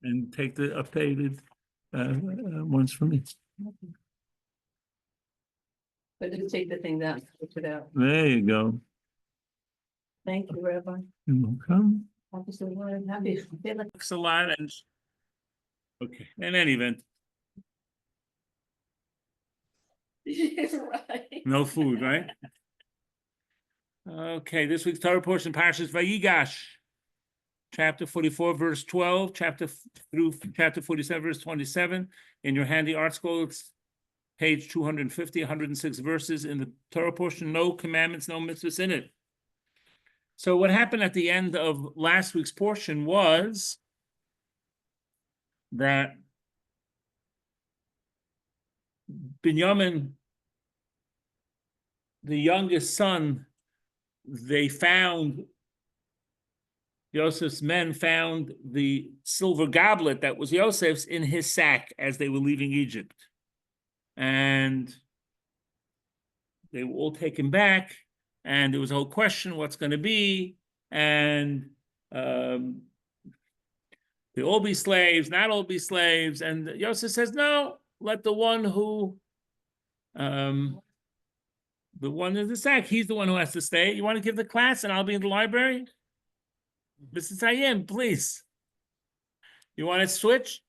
and take the updated ones for me. But just take the thing down, put it out. There you go. Thank you, Rabbi. You're welcome. Happy to learn, happy. Thanks a lot. And okay, in any event, Right. no food, right? Okay, this week's Torah portion, Parsha Vayigash, chapter 44, verse 12, through chapter 47, verse 27. In your handy art scroll, it's page 250, 106 verses in the Torah portion. No commandments, no mitzvahs in it. So what happened at the end of last week's portion was that Binyamin, the youngest son, Joseph's men found the silver goblet that was Joseph's in his sack as they were leaving Egypt. And they were all taken back, and there was a whole question, what's going to be? And they all be slaves, not all be slaves. And Joseph says, no, let the one who, the one in the sack, he's the one who has to stay. You want to give the class and I'll be in the library? Mrs. Hayim, please. You want to switch?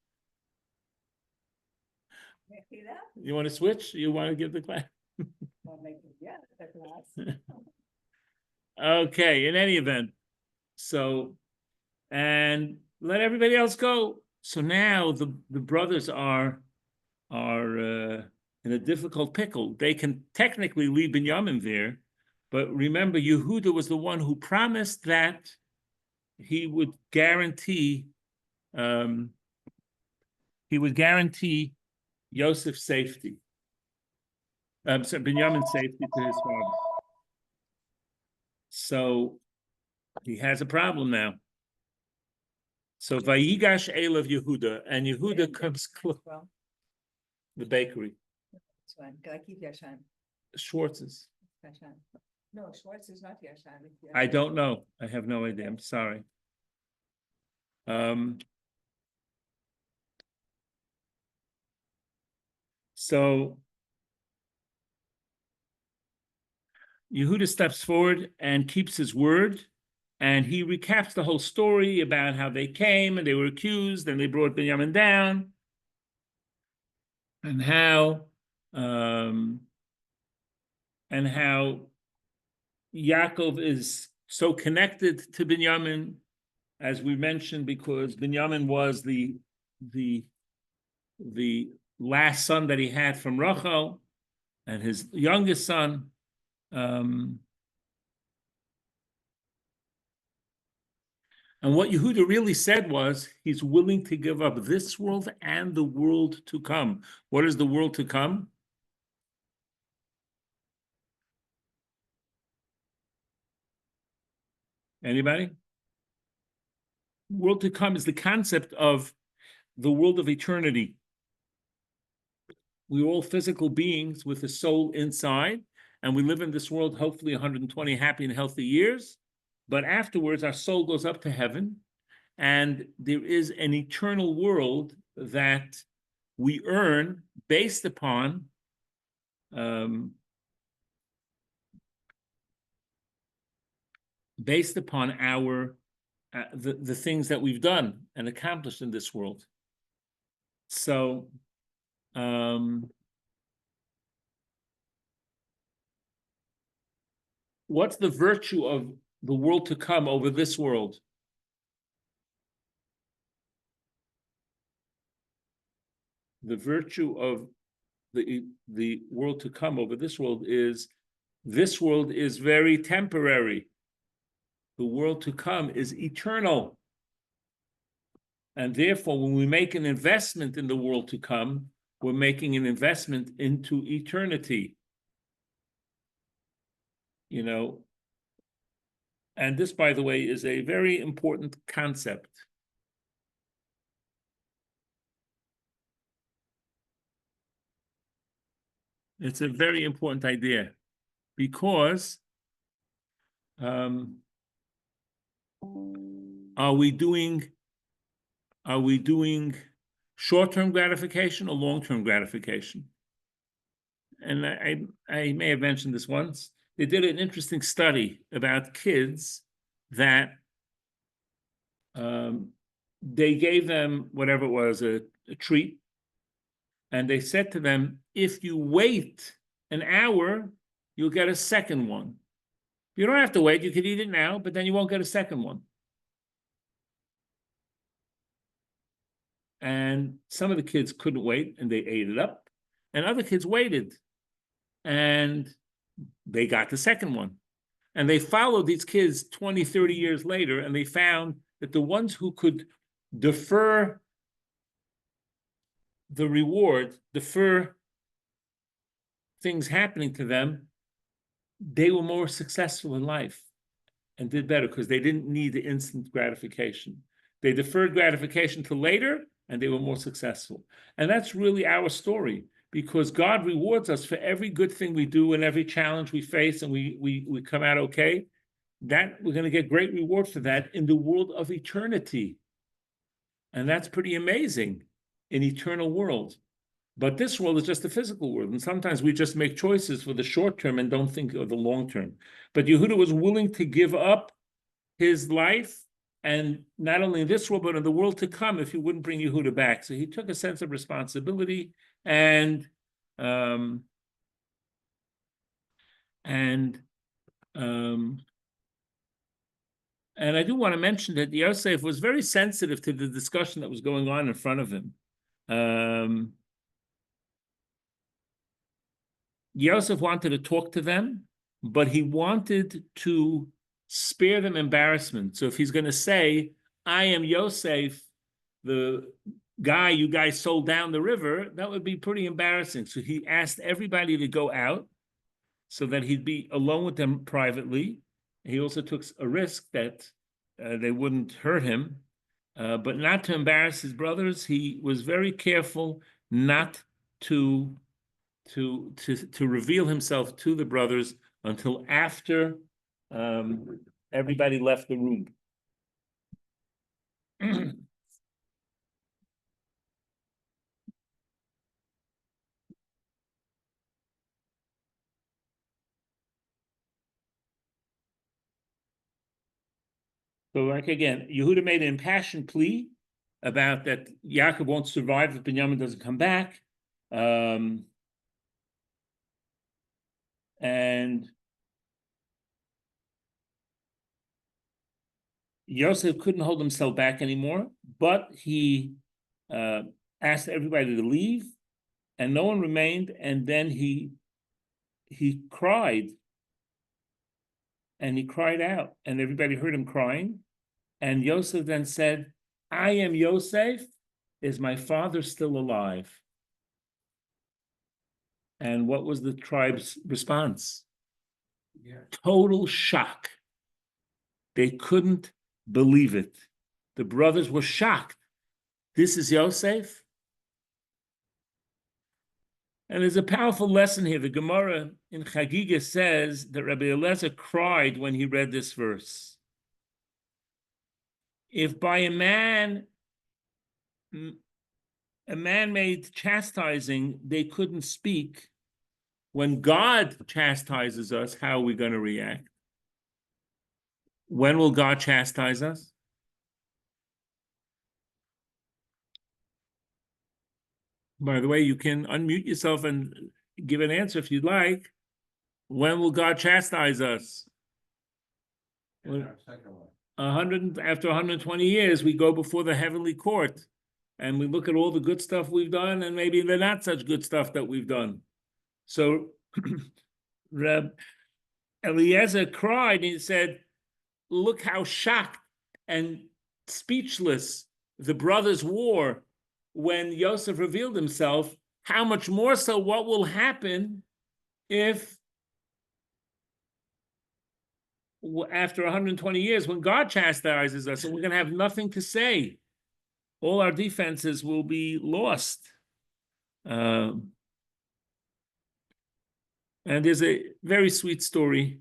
You want to switch? You want to give the class? Okay, in any event. So, and let everybody else go. So now the brothers are in a difficult pickle. They can technically leave Binyamin there, but remember, Yehuda was the one who promised that he would guarantee Yosef's safety. So Binyamin's safety to his father. So he has a problem now. So Vayigash Elav Yehuda, and Yehuda comes close. The bakery. I keep Yashan? Schwartz's. Yashan. No, Schwartz is not Yashan. I don't know. I have no idea. I'm sorry. So Yehuda steps forward and keeps his word, and he recaps the whole story about how they came and they were accused and they brought Binyamin down, and how Yaakov is so connected to Binyamin, as we mentioned, because Binyamin was the last son that he had from Rachel, and his youngest son. And what Yehuda really said was he's willing to give up this world and the world to come. What is the world to come? Anybody? World to come is the concept of the world of eternity. We're all physical beings with a soul inside, and we live in this world, hopefully 120 happy and healthy years. But afterwards, our soul goes up to heaven, and there is an eternal world that we earn based upon our the things that we've done and accomplished in this world. So what's the virtue of the world to come over this world? The virtue of the world to come over this world is very temporary. The world to come is eternal. And therefore, when we make an investment in the world to come, we're making an investment into eternity. You know, and this, by the way, is a very important concept. It's a very important idea because are we doing are we doing short-term gratification or long-term gratification? And I may have mentioned this once. They did an interesting study about kids that they gave them whatever it was, a treat, and they said to them, if you wait an hour, you'll get a second one. You don't have to wait, you could eat it now, but then you won't get a second one. And some of the kids couldn't wait and they ate it up, and other kids waited and they got the second one. And they followed these kids 20, 30 years later, and they found that the ones who could defer the reward, defer things happening to them, they were more successful in life and did better because they didn't need the instant gratification. They deferred gratification to later, and they were more successful. And that's really our story, because God rewards us for every good thing we do and every challenge we face, and we come out okay. That we're going to get great reward for that in the world of eternity. And that's pretty amazing, in eternal world. But this world is just a physical world, and sometimes we just make choices for the short term and don't think of the long term. But Yehuda was willing to give up his life, and not only in this world, but in the world to come, if he wouldn't bring Yehuda back. So he took a sense of responsibility, and I do want to mention that Yosef was very sensitive to the discussion that was going on in front of him. Yosef wanted to talk to them, but he wanted to spare them embarrassment. So if he's going to say, I am Yosef, the guy you guys sold down the river, that would be pretty embarrassing. So he asked everybody to go out so that he'd be alone with them privately. He also took a risk that they wouldn't hurt him, but not to embarrass his brothers. He was very careful not to reveal himself to the brothers until after everybody left the room. So, like again, Yehuda made an impassioned plea about that Yaakov won't survive if Binyamin doesn't come back. And Yosef couldn't hold himself back anymore, but he asked everybody to leave, and no one remained. And then he cried, and he cried out, and everybody heard him crying. And Yosef then said, I am Yosef, is my father still alive? And what was the tribe's response? Yeah. Total shock. They couldn't believe it. The brothers were shocked. This is Yosef? And there's a powerful lesson here. The Gemara in Chagiga says that Rabbi Eliezer cried when he read this verse. If by a man-made chastising, they couldn't speak, when God chastises us, how are we going to react? When will God chastise us? By the way, you can unmute yourself and give an answer if you'd like. When will God chastise us? After 120 years, we go before the heavenly court, and we look at all the good stuff we've done, and maybe the not such good stuff that we've done. So Reb Eliezer cried, and he said, look how shocked and speechless the brothers were when Yosef revealed himself. How much more so what will happen if after 120 years, when God chastises us, and we're going to have nothing to say. All our defenses will be lost. And there's a very sweet story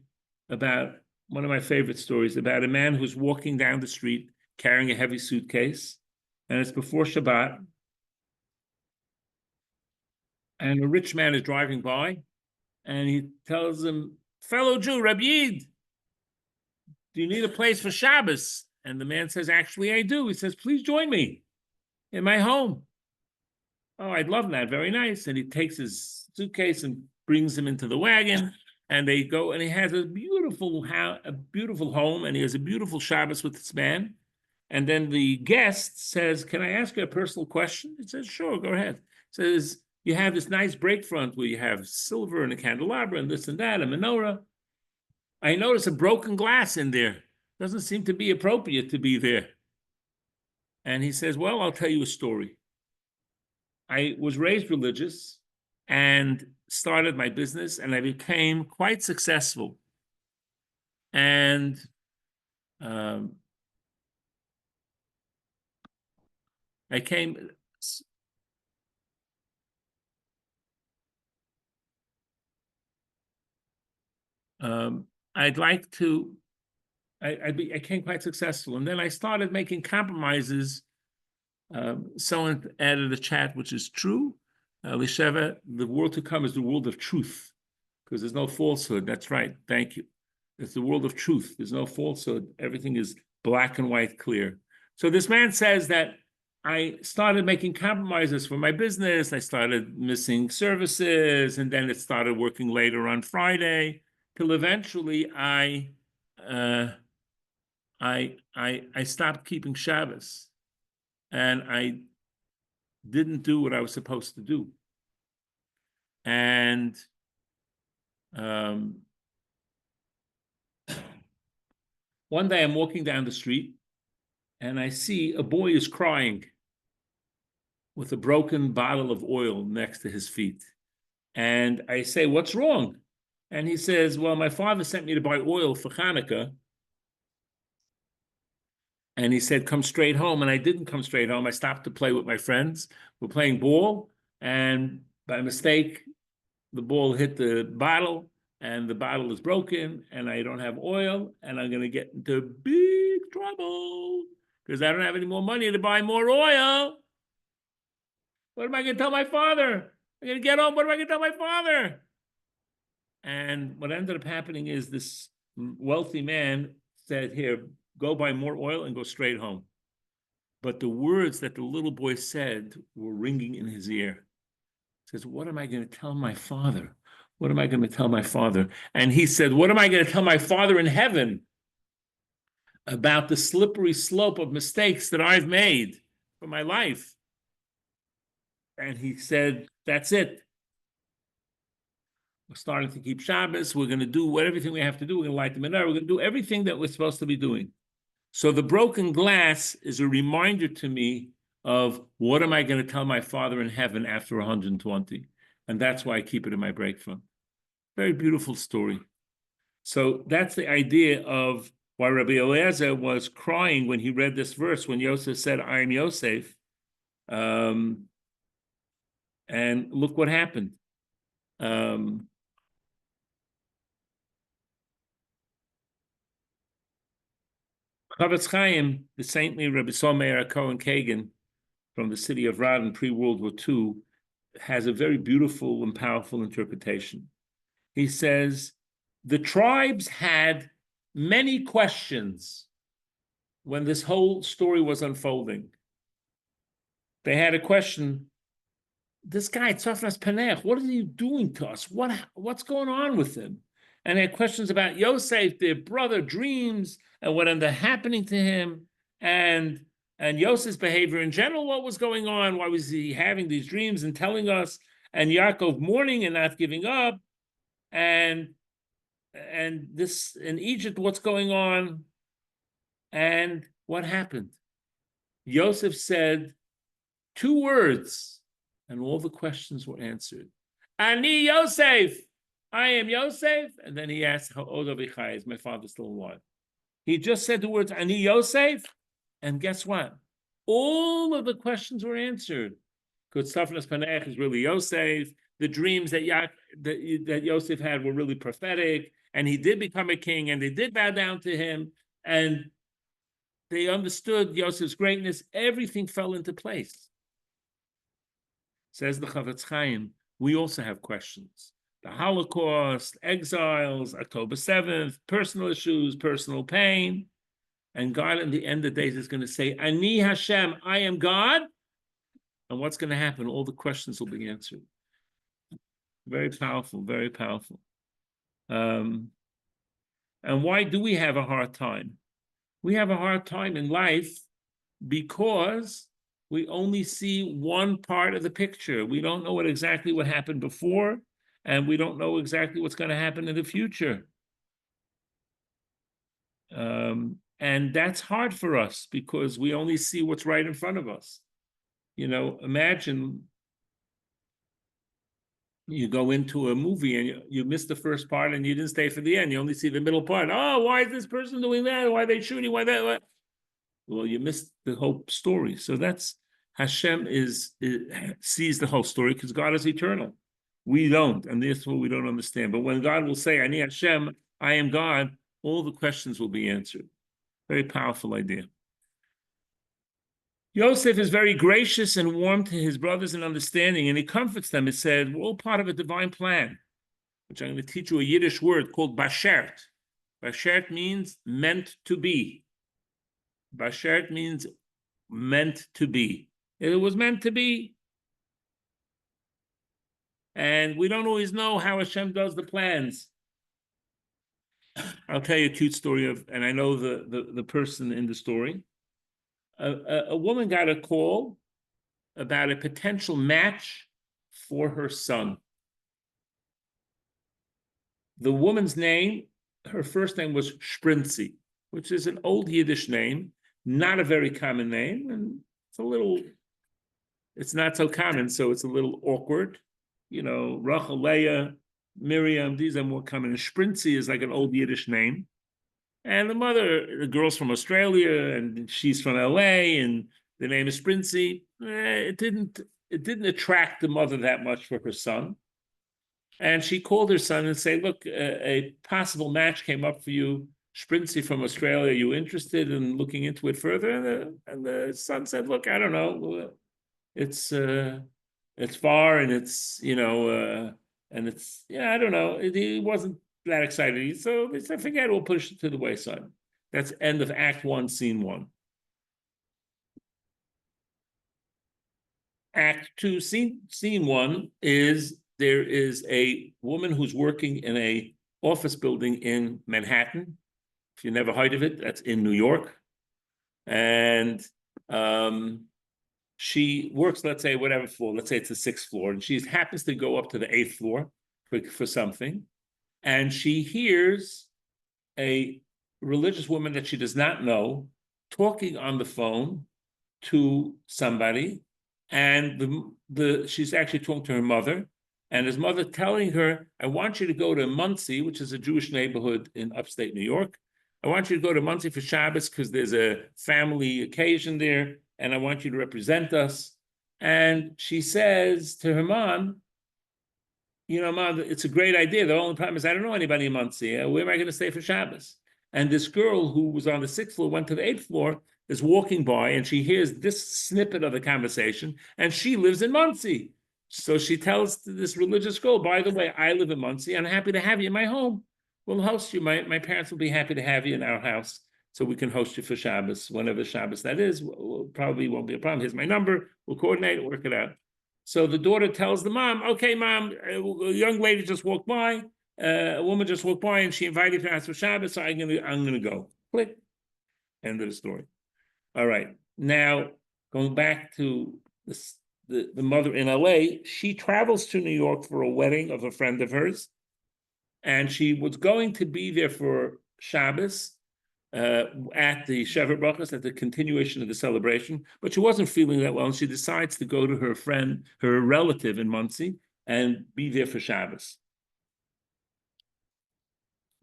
about, one of my favorite stories, about a man who's walking down the street carrying a heavy suitcase, and it's before Shabbat. And a rich man is driving by, and he tells him, fellow Jew, Rabbi Yid, do you need a place for Shabbos? And the man says, actually, I do. He says, please join me in my home. Oh, I'd love that. Very nice. And he takes his suitcase and brings him into the wagon, and they go, and he has a beautiful home, and he has a beautiful Shabbos with this man. And then the guest says, can I ask you a personal question? He says, sure, go ahead. He says, you have this nice break front where you have silver and a candelabra and this and that, a menorah. I notice a broken glass in there. Doesn't seem to be appropriate to be there. And he says, well, I'll tell you a story. I was raised religious and started my business, and I became quite successful. And I became quite successful. And then I started making compromises. Someone added a chat, which is true. Lisheva, the world to come is the world of truth, because there's no falsehood. That's right. Thank you. It's the world of truth. There's no falsehood. Everything is black and white, clear. So this man says that I started making compromises for my business. I started missing services, and then it started working later on Friday, till eventually I stopped keeping Shabbos, and I didn't do what I was supposed to do. And one day I'm walking down the street, and I see a boy is crying with a broken bottle of oil next to his feet. And I say, what's wrong? And he says, well, my father sent me to buy oil for Hanukkah. And he said, come straight home. And I didn't come straight home. I stopped to play with my friends. We're playing ball. And by mistake, the ball hit the bottle, and the bottle is broken, and I don't have oil, and I'm going to get into big trouble because I don't have any more money to buy more oil. What am I going to tell my father? I'm going to get home. What am I going to tell my father? And what ended up happening is this wealthy man said, here, go buy more oil and go straight home. But the words that the little boy said were ringing in his ear. He says, what am I going to tell my father? What am I going to tell my father? And he said, what am I going to tell my father in heaven about the slippery slope of mistakes that I've made for my life? And he said, that's it. We're starting to keep Shabbos. We're going to do everything we have to do. We're going to light the menorah. We're going to do everything that we're supposed to be doing. So the broken glass is a reminder to me of what am I going to tell my father in heaven after 120? And that's why I keep it in my break front. Very beautiful story. So that's the idea of why Rabbi Eliezer was crying when he read this verse, when Yosef said, I am Yosef. And look what happened. Chavetz Chaim, the saintly Rabbi Somer Cohen Kagan from the city of Radin pre-World War II, has a very beautiful and powerful interpretation. He says, the tribes had many questions when this whole story was unfolding. They had a question, this guy, Tzafnas Paneach, what is he doing to us? What's going on with him? And they had questions about Yosef, their brother, dreams, and what ended up happening to him, and Yosef's behavior in general, what was going on? Why was he having these dreams and telling us? And Yaakov mourning and not giving up, and this in Egypt, what's going on? And what happened? Yosef said 2 words, and all the questions were answered. Ani Yosef, I am Yosef. And then he asked, how old Avichai is my father still alive? He just said the words Ani Yosef, and guess what? All of the questions were answered. Because Tzafnas Paneach is really Yosef. The dreams that Yosef had were really prophetic, and he did become a king, and they did bow down to him. And they understood Yosef's greatness. Everything fell into place. Says the Chavetz Chaim, we also have questions. The Holocaust, exiles, October 7th, personal issues, personal pain. And God, at the end of the days, is going to say, Ani Hashem, I am God. And what's going to happen? All the questions will be answered. Very powerful, very powerful. And why do we have a hard time? We have a hard time in life because we only see one part of the picture. We don't know exactly what happened before, and we don't know exactly what's going to happen in the future. And that's hard for us because we only see what's right in front of us. You know, imagine you go into a movie and you missed the first part and you didn't stay for the end. You only see the middle part. Oh, why is this person doing that? Why are they shooting? Why that? Why? Well, you missed the whole story. So that's Hashem sees the whole story because God is eternal. We don't, and therefore we don't understand. But when God will say, Ani Hashem, I am God, all the questions will be answered. Very powerful idea. Yosef is very gracious and warm to his brothers in understanding, and he comforts them. It said, we're all part of a divine plan, which I'm going to teach you a Yiddish word called bashert. Bashert means meant to be. Bashert means meant to be. It was meant to be. And we don't always know how Hashem does the plans. I'll tell you a cute story and I know the person in the story. A woman got a call about a potential match for her son. The woman's name, her first name was Sprinzi, which is an old Yiddish name, not a very common name, and it's not so common, so it's a little awkward. You know, Rachel, Leah, Miriam, these are more common. And Sprinzi is like an old Yiddish name. And the girl's from Australia, and she's from LA, and the name is Sprinzi. It didn't attract the mother that much for her son. And she called her son and said, look, a possible match came up for you, Sprinzi from Australia. Are you interested in looking into it further? And the son said, look, I don't know. It's far, and it's, and it's, I don't know. He wasn't that excited. So they said, forget it, we'll push it to the wayside. That's end of Act 1, Scene 1. Act 2, Scene 1 is there is a woman who's working in a office building in Manhattan. If you never heard of it, that's in New York. And she works, let's say, whatever floor, let's say it's the 6th floor, and she happens to go up to the 8th floor for something. And she hears a religious woman that she does not know talking on the phone to somebody, and she's actually talking to her mother, and his mother telling her, I want you to go to Monsey, which is a Jewish neighborhood in upstate New York. I want you to go to Monsey for Shabbos because there's a family occasion there, and I want you to represent us. And she says to her mom, Mom, it's a great idea. The only problem is I don't know anybody in Monsey. Where am I going to stay for Shabbos? And this girl who was on the 6th floor went to the 8th floor, is walking by, and she hears this snippet of the conversation, and she lives in Monsey. So she tells this religious girl, by the way, I live in Monsey. I'm happy to have you in my home. We'll host you. My parents will be happy to have you in our house, so we can host you for Shabbos, whenever Shabbos that is. Probably won't be a problem. Here's my number. We'll coordinate, work it out. So the daughter tells the mom, okay, Mom, a young lady just walked by, a woman just walked by, and she invited me to ask for Shabbos, so I'm gonna go. Click. End of the story. All right. Now, going back to the mother in LA, she travels to New York for a wedding of a friend of hers, and she was going to be there for Shabbos, at the Shevet Brachos, at the continuation of the celebration, but she wasn't feeling that well, and she decides to go to her friend, her relative in Monsey, and be there for Shabbos.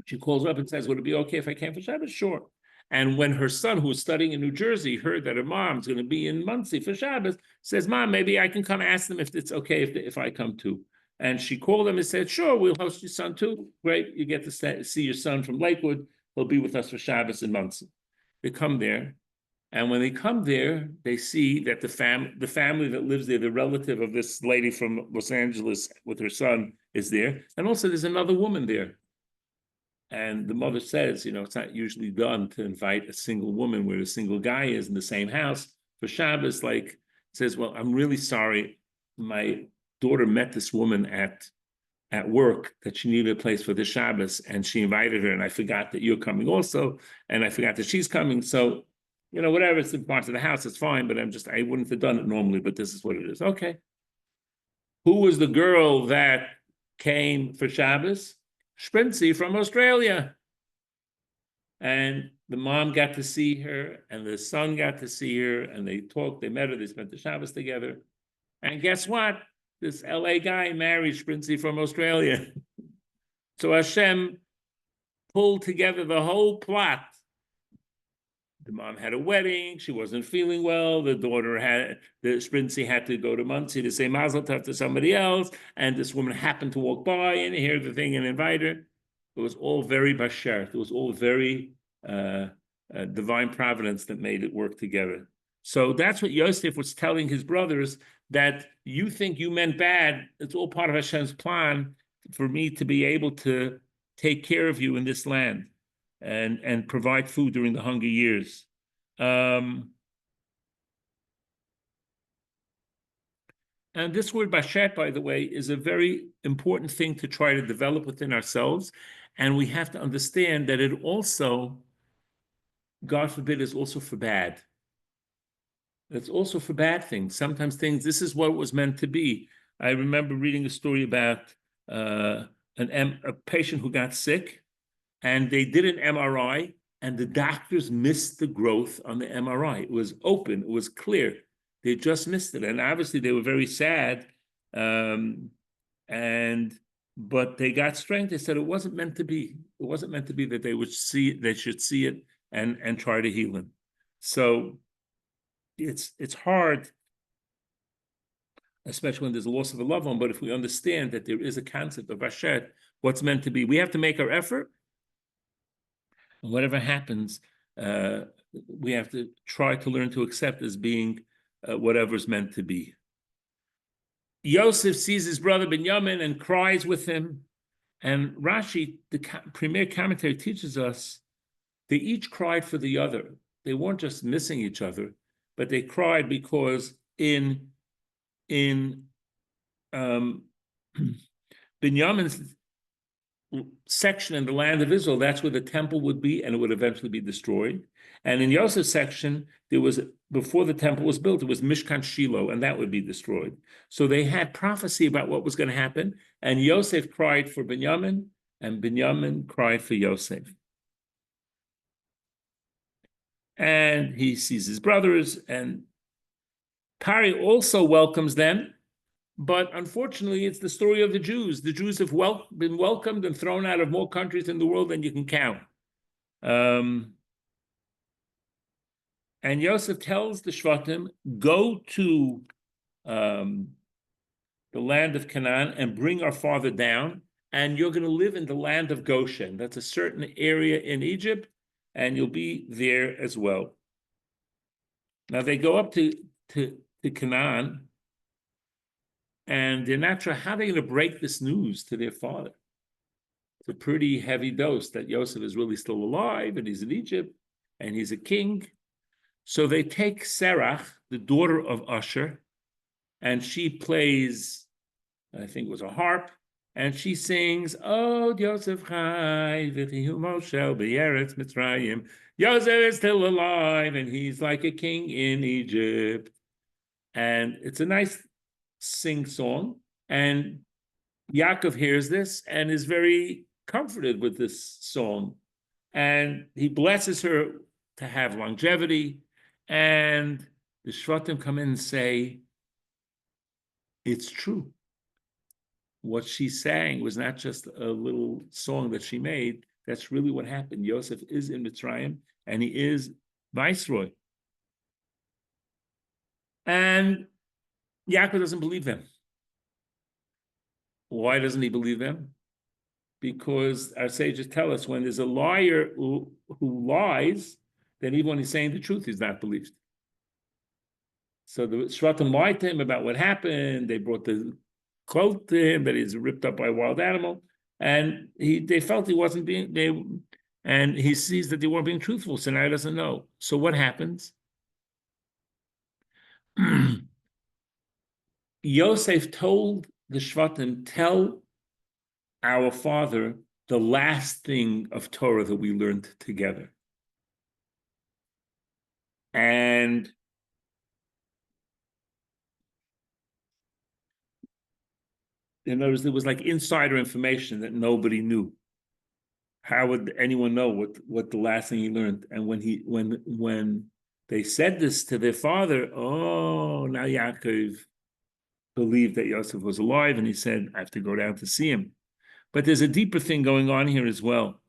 She calls her up and says, would it be okay if I came for Shabbos? Sure. And when her son, who was studying in New Jersey, heard that her mom's going to be in Monsey for Shabbos, says, Mom, maybe I can come ask them if it's okay if I come too. And she called them and said, sure, we'll host your son too. Great, you get to see your son from Lakewood. He'll be with us for Shabbos in Monsey. They come there, And when they come there, they see that the family that lives there, the relative of this lady from Los Angeles with her son, is there. And also there's another woman there. And the mother says, it's not usually done to invite a single woman where a single guy is in the same house for Shabbos. Like, says, well, I'm really sorry. My daughter met this woman at work that she needed a place for the Shabbos, and she invited her, and I forgot that you're coming also, and I forgot that she's coming. So, whatever, it's in parts of the house, it's fine, but I wouldn't have done it normally, but this is what it is. Okay. Who was the girl that came for Shabbos? Sprinzy from Australia. And the mom got to see her, and the son got to see her, and they talked, they met her, they spent the Shabbos together. And guess what? This LA guy married Sprinzy from Australia. So Hashem pulled together the whole plot. The mom had a wedding, she wasn't feeling well, the Sprinzy had to go to Muncie to say Mazel Tov to somebody else, and this woman happened to walk by and hear the thing and invite her. It was all very basher. It was all very divine providence that made it work together. So that's what Yosef was telling his brothers, that you think you meant bad. It's all part of Hashem's plan for me to be able to take care of you in this land and provide food during the hunger years. And this word bashet, by the way, is a very important thing to try to develop within ourselves. And we have to understand that it also, God forbid, is also for bad. It's also for bad things. Sometimes this is what it was meant to be. I remember reading a story about a patient who got sick, and they did an MRI, and the doctors missed the growth on the MRI. It was open, it was clear. They just missed it. And obviously they were very sad. But they got strength. They said it wasn't meant to be. It wasn't meant to be that they should see it and try to heal him. So it's hard, especially when there's a loss of a loved one. But if we understand that there is a concept of Bashet, what's meant to be, we have to make our effort. And whatever happens, we have to try to learn to accept as being whatever's meant to be. Yosef sees his brother Binyamin and cries with him. And Rashi, the premier commentary, teaches us they each cried for the other. They weren't just missing each other, but they cried because in Binyamin's section in the land of Israel, that's where the temple would be, and it would eventually be destroyed. And in Yosef's section, before the temple was built, it was Mishkan Shiloh, and that would be destroyed. So they had prophecy about what was going to happen, and Yosef cried for Binyamin, and Binyamin cried for Yosef. And he sees his brothers, and Pari also welcomes them. But unfortunately, it's the story of the Jews. The Jews have been welcomed and thrown out of more countries in the world than you can count. And Yosef tells the Shvatim, go to the land of Canaan and bring our father down, and you're going to live in the land of Goshen. That's a certain area in Egypt, and you'll be there as well. Now they go up to Canaan, and they're not sure how they're going to break this news to their father. It's a pretty heavy dose that Yosef is really still alive, and he's in Egypt, and he's a king. So they take Serach, the daughter of Usher, and she plays, I think it was a harp, and she sings, "Oh, Yosef Chai, v'chihu Moshe b'Eretz Mitzrayim." Yosef is still alive, and he's like a king in Egypt. And it's a nice sing song, and Yaakov hears this and is very comforted with this song, and he blesses her to have longevity. And the Shvatim come in and say, it's true. What she sang was not just a little song that she made. That's really what happened. Yosef is in Mitzrayim, and he is viceroy. And Yaakov doesn't believe them. Why doesn't he believe them? Because our sages tell us when there's a liar who lies, then even when he's saying the truth, he's not believed. So the Shvatim lied to him about what happened. They brought the cloak to him that he's ripped up by a wild animal, and they felt he wasn't being and he sees that they weren't being truthful. So now he doesn't know. So what happens? Yosef told the Shvatim, tell our father the last thing of Torah that we learned together. And in other words, there was like insider information that nobody knew. How would anyone know what the last thing he learned? And when they said this to their father, oh, now Yaakov believed that Yosef was alive, and he said, I have to go down to see him. But there's a deeper thing going on here as well.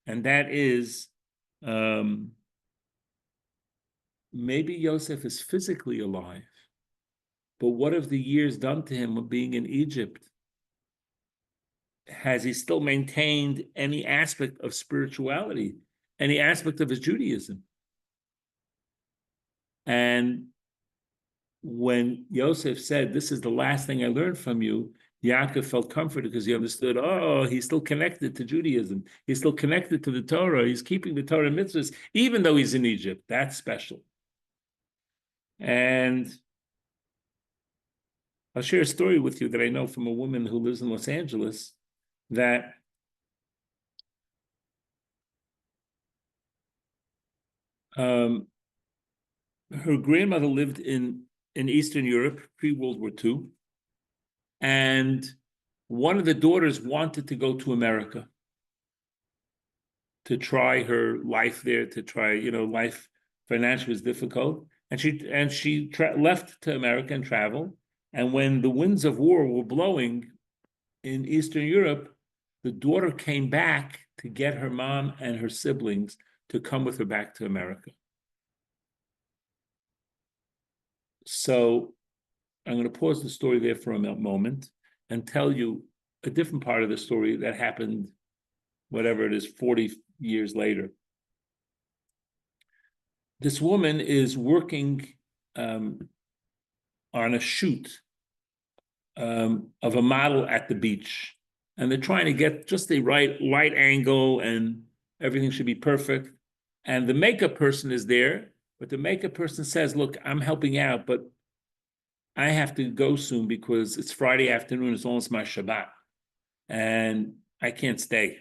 And that is, maybe Yosef is physically alive, but what have the years done to him of being in Egypt? Has he still maintained any aspect of spirituality, any aspect of his Judaism? And when Yosef said, this is the last thing I learned from you, Yaakov felt comforted because he understood, oh, he's still connected to Judaism. He's still connected to the Torah. He's keeping the Torah mitzvahs, even though he's in Egypt. That's special. And I'll share a story with you that I know from a woman who lives in Los Angeles, that her grandmother lived in Eastern Europe, pre-World War II, and one of the daughters wanted to go to America to try her life there, to try, life financially was difficult, and she left to America and traveled. And when the winds of war were blowing in Eastern Europe, the daughter came back to get her mom and her siblings to come with her back to America. So I'm going to pause the story there for a moment and tell you a different part of the story that happened, whatever it is, 40 years later. This woman is working on a shoot of a model at the beach. And they're trying to get just the right light angle, and everything should be perfect. And the makeup person is there, but the makeup person says, look, I'm helping out, but I have to go soon because it's Friday afternoon, it's almost my Shabbat, and I can't stay.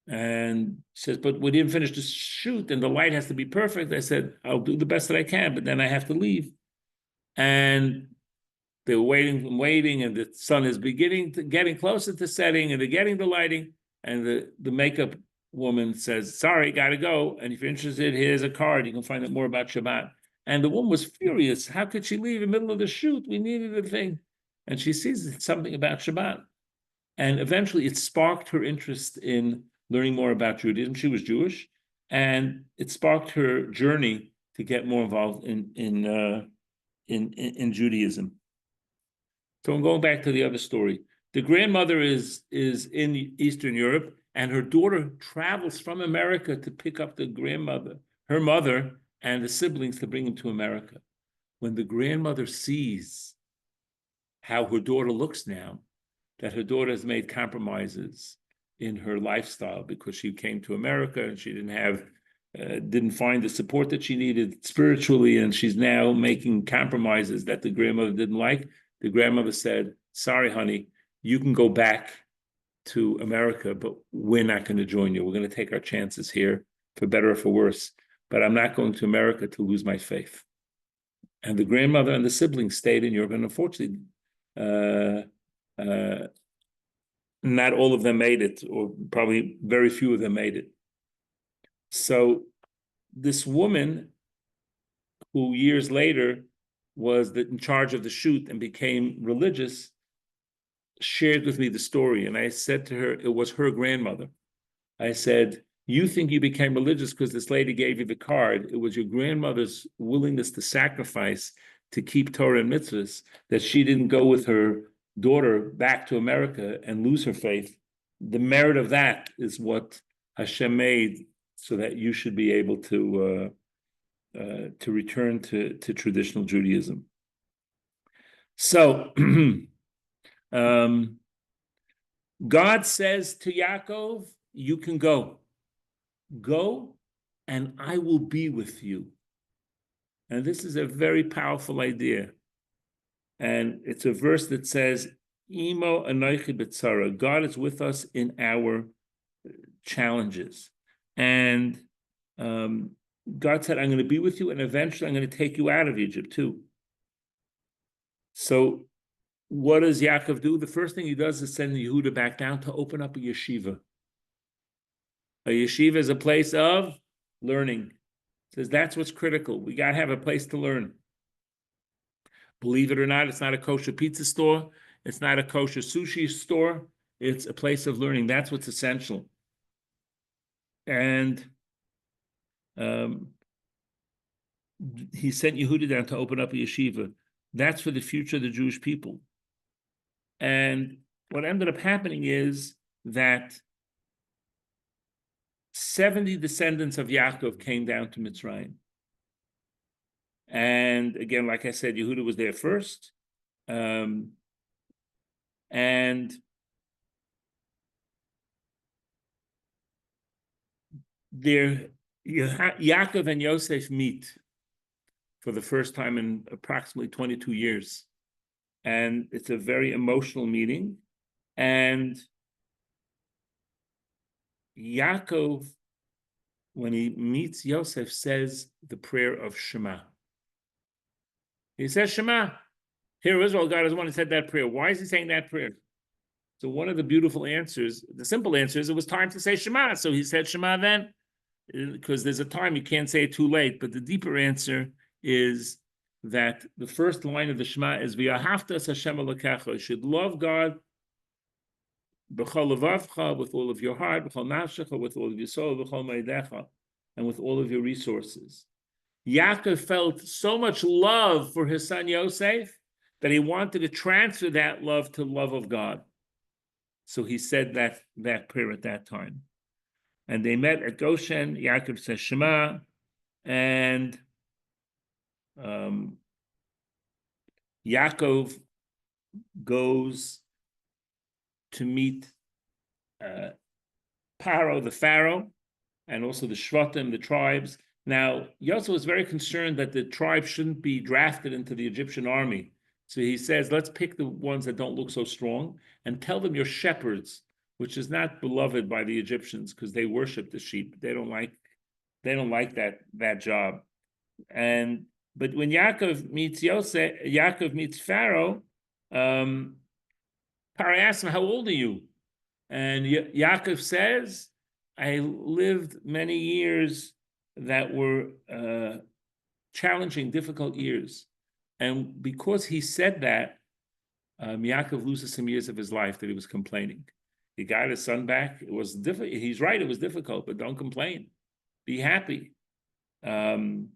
And she says, but we didn't finish the shoot, and the light has to be perfect. I said, I'll do the best that I can, but then I have to leave. And they were waiting, and the sun is getting closer to setting, and they're getting the lighting, and the makeup woman says, sorry, gotta go. And if you're interested, here's a card. You can find out more about Shabbat. And the woman was furious. How could she leave in the middle of the shoot? We needed a thing. And she sees something about Shabbat. And eventually it sparked her interest in learning more about Judaism. She was Jewish, and it sparked her journey to get more involved in Judaism. So I'm going back to the other story. The grandmother is in Eastern Europe, and her daughter travels from America to pick up her mother, and the siblings to bring them to America. When the grandmother sees how her daughter looks now, that her daughter has made compromises in her lifestyle because she came to America and she didn't find the support that she needed spiritually, and she's now making compromises that the grandmother didn't like. The grandmother said, sorry, honey, you can go back to America, but we're not going to join you. We're going to take our chances here, for better or for worse. But I'm not going to America to lose my faith. And the grandmother and the siblings stayed in Europe, and unfortunately, not all of them made it, or probably very few of them made it. So this woman, who years later was in charge of the shoot and became religious, shared with me the story. And I said to her, it was her grandmother. I said, you think you became religious because this lady gave you the card. It was your grandmother's willingness to sacrifice to keep Torah and mitzvahs, that she didn't go with her daughter back to America and lose her faith. The merit of that is what Hashem made so that you should be able to return to traditional Judaism. So God says to Yaakov, you can go, and I will be with you. And this is a very powerful idea. And it's a verse that says, Imo anoichi b'tzara, God is with us in our challenges. And God said, I'm going to be with you, and eventually I'm going to take you out of Egypt too. So what does Yaakov do? The first thing he does is send Yehuda back down to open up a yeshiva. A yeshiva is a place of learning. Says that's what's critical. We got to have a place to learn. Believe it or not, it's not a kosher pizza store. It's not a kosher sushi store. It's a place of learning. That's what's essential. And he sent Yehuda down to open up a yeshiva. That's for the future of the Jewish people. And what ended up happening is that 70 descendants of Yaakov came down to Mitzrayim. And again, like I said, Yehuda was there first. And there, Yaakov and Yosef meet for the first time in approximately 22 years. And it's a very emotional meeting. And Yaakov, when he meets Yosef, says the prayer of Shema. He says, Shema. Hear Israel, God is one who said that prayer. Why is he saying that prayer? So one of the beautiful answers, the simple answer is it was time to say Shema. So he said Shema then, because there's a time you can't say it too late. But the deeper answer is that the first line of the Shema is V'ahavta Hashem Elokecha. You should love God b'chol levavcha, with all of your heart, b'chol nafshecha, with all of your soul, b'chol meidecha, and with all of your resources. Yaakov felt so much love for his son Yosef that he wanted to transfer that love to love of God. So he said that prayer at that time. And they met at Goshen. Yaakov says Shema, and Yaakov goes to meet Paro, the Pharaoh, and also the Shvatim, the tribes. Now, Yosef was very concerned that the tribes shouldn't be drafted into the Egyptian army. So he says, let's pick the ones that don't look so strong and tell them you're shepherds, which is not beloved by the Egyptians because they worship the sheep. They don't like that job. But when Yaakov meets Pharaoh, Pharaoh asks him, how old are you? And Yaakov says, I lived many years that were challenging, difficult years. And because he said that, Yaakov loses some years of his life that he was complaining. He got his son back. It was difficult. He's right, it was difficult, but don't complain. Be happy. But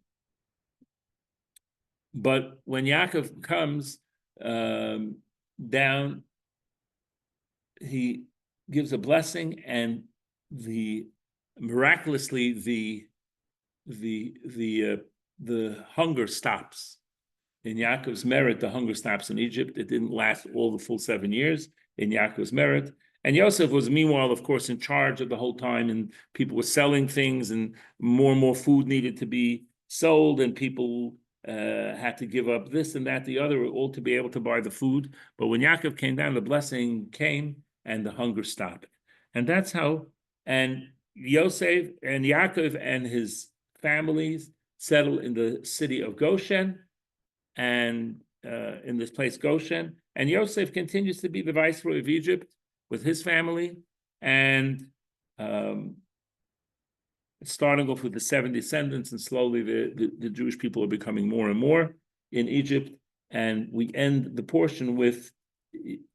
when Yaakov comes down, he gives a blessing, and miraculously the hunger stops. In Yaakov's merit, the hunger stops in Egypt. It didn't last all the full 7 years in Yaakov's merit. And Yosef was, meanwhile, of course, in charge of the whole time, and people were selling things, and more food needed to be sold, and people had to give up this and that, the other, all to be able to buy the food. But when Yaakov came down, the blessing came, and the hunger stopped. And that's how, and Yosef and Yaakov and his families settle in the city of Goshen, and in this place Goshen. And Yosef continues to be the viceroy of Egypt with his family, and starting off with the 7 descendants, and slowly the Jewish people are becoming more and more in Egypt. And we end the portion with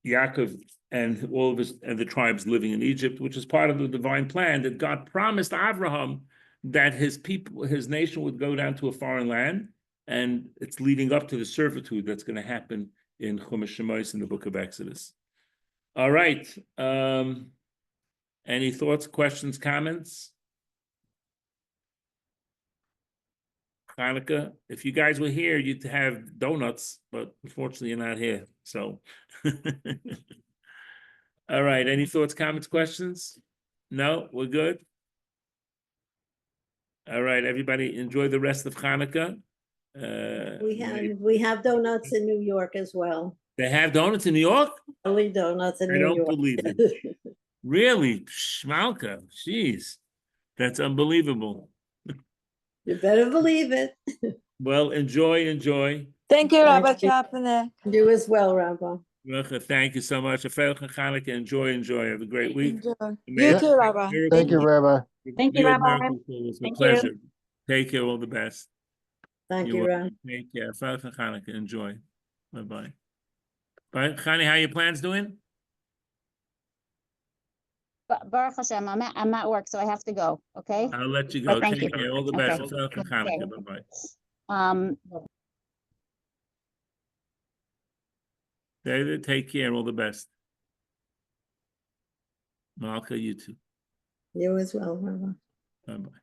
Yaakov and all of the tribes living in Egypt, which is part of the divine plan that God promised Abraham that his people, his nation, would go down to a foreign land, and it's leading up to the servitude that's going to happen in Chumash Shemos in the book of Exodus. All right. Any thoughts, questions, comments? Hanukkah. If you guys were here, you'd have donuts, but unfortunately you're not here, so. All right, any thoughts, comments, questions? No, we're good? All right, everybody, enjoy the rest of Hanukkah. We have donuts in New York as well. They have donuts in New York? Only donuts in I New don't York. believe it. Really? Schmalka, jeez. That's unbelievable. You better believe it. Well, enjoy. Thank you, Thank Rabbi you. Czapnik. You as well, Rabbi. Racha, thank you so much. Hanukkah, enjoy. Have a great week. Enjoy. May You too, Rabbi. Thank you, Rabbi. Thank you, Be with Rabbi. miracles. It's a Thank you. pleasure. Take care, all the best. Thank You're you, Rabbi. welcome. Take care. Hanukkah, enjoy. Bye-bye. Bye, Chani, how your plans doing? Baruch Hashem, I'm at work, so I have to go, okay? I'll let you But go. thank Take you. care. All the Okay. best. Hanukkah, bye-bye. David, take care. All the best. Malka, you too. You as well, Rabbi. Bye-bye.